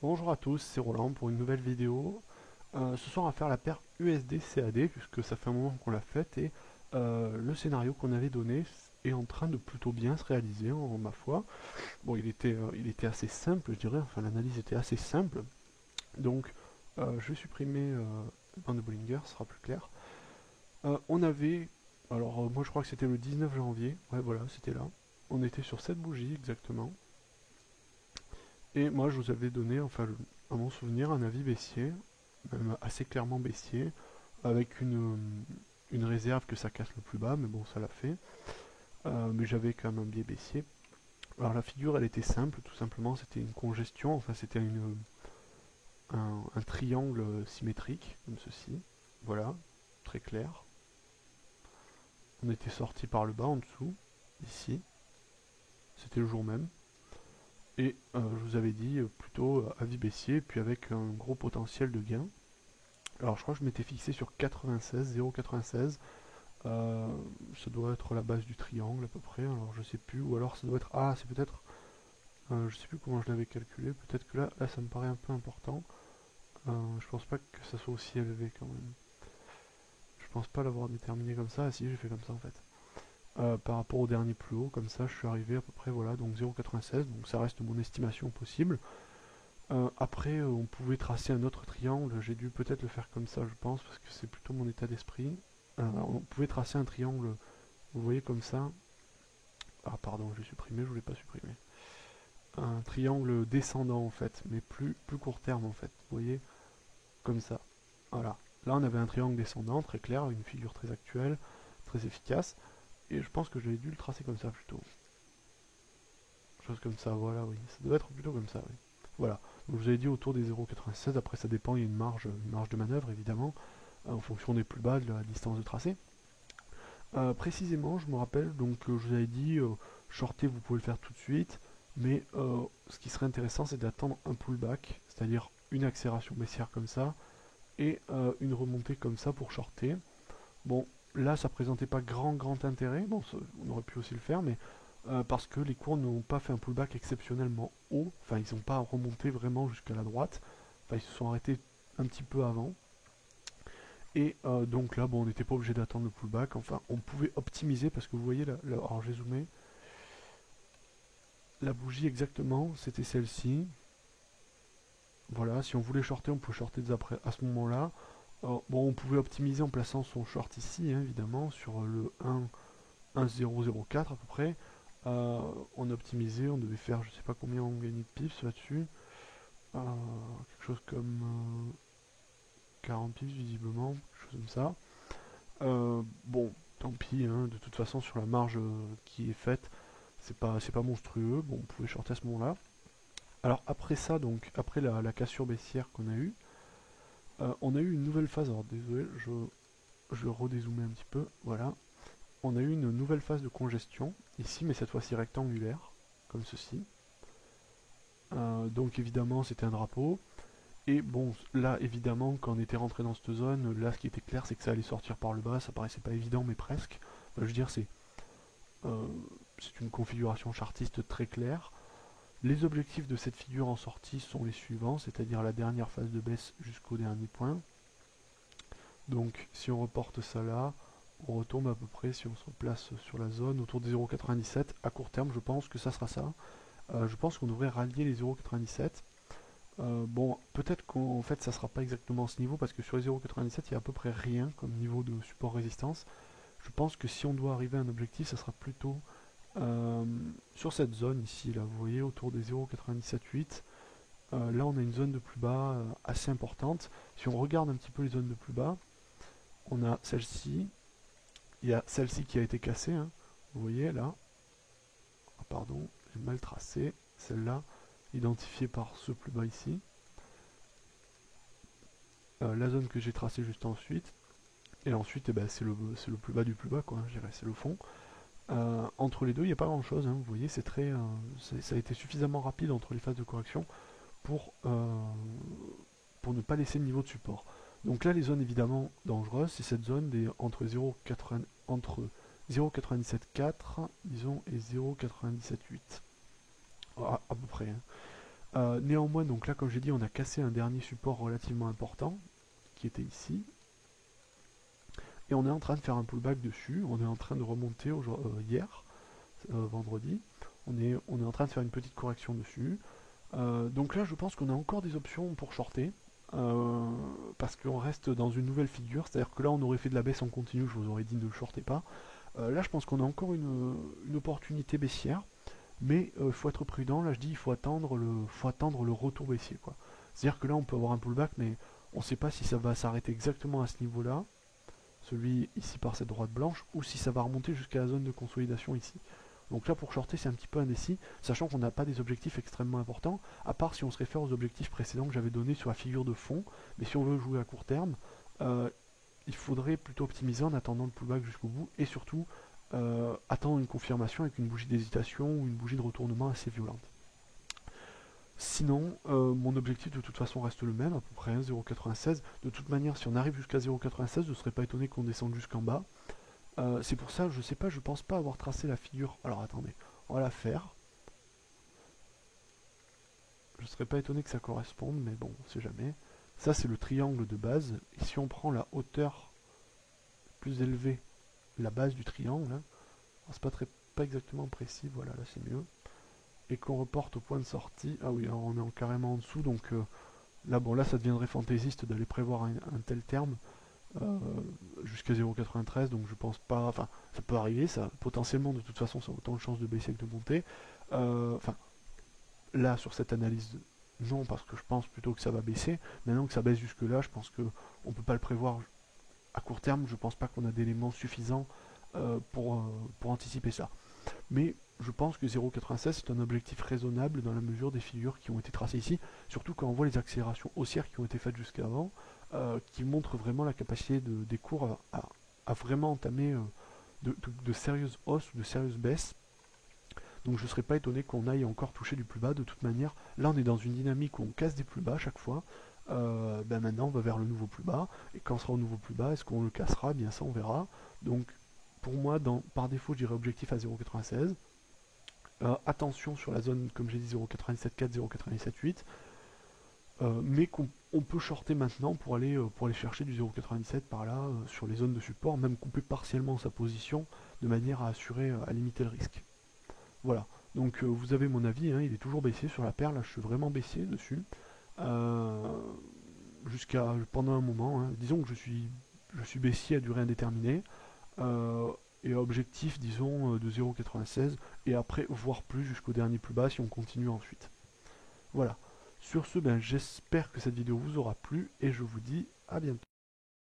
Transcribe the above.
Bonjour à tous, c'est Roland pour une nouvelle vidéo. Ce soir on va faire la paire USD-CAD puisque ça fait un moment qu'on l'a faite et le scénario qu'on avait donné est en train de plutôt bien se réaliser en ma foi. Bon, il était assez simple, je dirais, enfin l'analyse était assez simple. Donc je vais supprimer le bande de Bollinger, ce sera plus clair. On avait, alors moi je crois que c'était le 19 janvier, ouais voilà, c'était là. On était sur cette bougie exactement. Et moi, je vous avais donné, enfin, à mon souvenir, un avis baissier, même assez clairement baissier, avec une réserve que ça casse le plus bas, mais bon, ça l'a fait. Mais j'avais quand même un biais baissier. Alors la figure, elle était simple, tout simplement, c'était une congestion, enfin, c'était un triangle symétrique, comme ceci. Voilà, très clair. On était sorti par le bas, en dessous, ici. C'était le jour même. Et je vous avais dit plutôt avis baissier, puis avec un gros potentiel de gain. Alors je crois que je m'étais fixé sur 96, 0,96. Euh, Ça doit être la base du triangle à peu près. Alors je sais plus. Ou alors ça doit être. Ah, c'est peut-être. Je sais plus comment je l'avais calculé. Peut-être que là ça me paraît un peu important. Je pense pas que ça soit aussi élevé quand même. Je pense pas l'avoir déterminé comme ça. Ah si, j'ai fait comme ça en fait. Par rapport au dernier plus haut, comme ça je suis arrivé à peu près voilà, donc 0,96. Donc ça reste mon estimation possible. Après, on pouvait tracer un autre triangle. J'ai dû peut-être le faire comme ça, je pense, parce que c'est plutôt mon état d'esprit. On pouvait tracer un triangle, vous voyez, comme ça. Ah, pardon, j'ai supprimé, je voulais pas supprimer. Un triangle descendant, en fait, mais plus court terme, en fait. Vous voyez, comme ça. Voilà. Là, on avait un triangle descendant, très clair, une figure très actuelle, très efficace. Et je pense que j'avais dû le tracer comme ça, plutôt. Chose comme ça, voilà, oui. Ça doit être plutôt comme ça, oui. Voilà. Donc, je vous avais dit autour des 0,96. Après, ça dépend, il y a une marge de manœuvre, évidemment, en fonction des plus bas de la distance de tracé. Précisément, je me rappelle, donc je vous avais dit, shorter, vous pouvez le faire tout de suite, mais ce qui serait intéressant, c'est d'attendre un pullback, c'est-à-dire une accélération baissière comme ça, et une remontée comme ça pour shorter. Bon, là, ça présentait pas grand intérêt, bon, on aurait pu aussi le faire, mais parce que les cours n'ont pas fait un pullback exceptionnellement haut, enfin, ils n'ont pas remonté vraiment jusqu'à la droite, enfin, ils se sont arrêtés un petit peu avant, et donc là, bon, on n'était pas obligé d'attendre le pullback. Enfin, on pouvait optimiser parce que vous voyez, alors j'ai zoomé. La bougie exactement, c'était celle-ci. Voilà, si on voulait shorter, on pouvait shorter après, à ce moment-là. Bon, on pouvait optimiser en plaçant son short ici, hein, évidemment, sur le 1,004 à peu près. On optimisait, on devait faire, je sais pas combien on gagnait de pips là-dessus. Quelque chose comme 40 pips visiblement, quelque chose comme ça. Bon, tant pis, hein, de toute façon, sur la marge qui est faite, c'est pas monstrueux. Bon, on pouvait shorter à ce moment-là. Alors, après ça, donc, après la cassure baissière qu'on a eue, on a eu une nouvelle phase. Alors, désolé, je vais redézoomer un petit peu. Voilà. On a eu une nouvelle phase de congestion, ici, mais cette fois-ci rectangulaire, comme ceci. Donc, évidemment, c'était un drapeau. Et bon, là, évidemment, quand on était rentré dans cette zone, là, ce qui était clair, c'est que ça allait sortir par le bas. Ça paraissait pas évident, mais presque. Enfin, je veux dire, Euh, c'est une configuration chartiste très claire. Les objectifs de cette figure en sortie sont les suivants, c'est-à-dire la dernière phase de baisse jusqu'au dernier point. Donc si on reporte ça là, on retombe à peu près, si on se replace sur la zone, autour des 0,97. À court terme, je pense que ça sera ça. Je pense qu'on devrait rallier les 0,97. Bon, peut-être qu'en fait ça sera pas exactement ce niveau, parce que sur les 0,97, il y a à peu près rien comme niveau de support résistance. Je pense que si on doit arriver à un objectif, ça sera plutôt Euh, sur cette zone ici, là, vous voyez, autour des 0,978, là on a une zone de plus bas assez importante. Si on regarde un petit peu les zones de plus bas, on a celle-ci, il y a celle-ci qui a été cassée, hein, vous voyez là, ah, pardon, j'ai mal tracé, celle-là, identifiée par ce plus bas ici. La zone que j'ai tracée juste ensuite, et ensuite eh ben, c'est le plus bas du plus bas, quoi, hein, je dirais, c'est le fond. Entre les deux, il n'y a pas grand chose, hein, vous voyez, ça a été suffisamment rapide entre les phases de correction pour ne pas laisser le niveau de support. Donc là, les zones évidemment dangereuses, c'est cette zone entre 0,974 disons et 0,978 à peu près, hein. Néanmoins, donc là, comme j'ai dit, on a cassé un dernier support relativement important, qui était ici. Et on est en train de faire un pullback dessus, on est en train de remonter hier, vendredi. On est en train de faire une petite correction dessus. Donc là, je pense qu'on a encore des options pour shorter. Parce qu'on reste dans une nouvelle figure, c'est-à-dire que là on aurait fait de la baisse en continu, je vous aurais dit ne le shortez pas. Là je pense qu'on a encore une opportunité baissière, mais il faut être prudent, là je dis il faut attendre le retour baissier, quoi. C'est-à-dire que là on peut avoir un pullback, mais on ne sait pas si ça va s'arrêter exactement à ce niveau-là, celui ici par cette droite blanche, ou si ça va remonter jusqu'à la zone de consolidation ici. Donc là pour shorter c'est un petit peu indécis, sachant qu'on n'a pas des objectifs extrêmement importants, à part si on se réfère aux objectifs précédents que j'avais donnés sur la figure de fond, mais si on veut jouer à court terme, il faudrait plutôt optimiser en attendant le pullback jusqu'au bout, et surtout attendre une confirmation avec une bougie d'hésitation ou une bougie de retournement assez violente. Sinon, mon objectif de toute façon reste le même, à peu près 0,96. De toute manière, si on arrive jusqu'à 0,96, je ne serais pas étonné qu'on descende jusqu'en bas. C'est pour ça, je sais pas, je pense pas avoir tracé la figure. Alors attendez, on va la faire. Je serais pas étonné que ça corresponde, mais bon, on sait jamais. Ça c'est le triangle de base. Et si on prend la hauteur plus élevée, la base du triangle, hein, c'est pas exactement précis, voilà, là c'est mieux. Et qu'on reporte au point de sortie. Ah oui, alors on est carrément en dessous, donc là bon, là ça deviendrait fantaisiste d'aller prévoir un tel terme. Jusqu'à 0,93, donc je pense pas, enfin ça peut arriver, ça potentiellement de toute façon ça a autant de chances de baisser que de monter. Enfin là sur cette analyse non, parce que je pense plutôt que ça va baisser. Maintenant que ça baisse jusque là, je pense que on peut pas le prévoir à court terme, je pense pas qu'on a d'éléments suffisants pour anticiper ça. Mais je pense que 0,96 c'est un objectif raisonnable dans la mesure des figures qui ont été tracées ici, surtout quand on voit les accélérations haussières qui ont été faites jusqu'avant, qui montrent vraiment la capacité des cours à vraiment entamer de sérieuses hausses ou de sérieuses baisses. Donc je ne serais pas étonné qu'on aille encore toucher du plus bas. De toute manière, là on est dans une dynamique où on casse des plus bas à chaque fois. Maintenant on va vers le nouveau plus bas. Et quand on sera au nouveau plus bas, est-ce qu'on le cassera? Eh bien ça on verra. Donc pour moi, par défaut, je dirais objectif à 0,96. Attention sur la zone, comme j'ai dit, 0,97,4, 0,97,8. Mais qu'on peut shorter maintenant pour aller chercher du 0,97 par là sur les zones de support, même couper partiellement sa position de manière à assurer, à limiter le risque. Voilà, donc vous avez mon avis, hein, il est toujours baissier sur la paire, là je suis vraiment baissier dessus, jusqu'à pendant un moment, hein. Disons que je suis baissier à durée indéterminée, et objectif disons de 0,96, et après voire plus jusqu'au dernier plus bas si on continue ensuite. Voilà, sur ce, ben, j'espère que cette vidéo vous aura plu, et je vous dis à bientôt.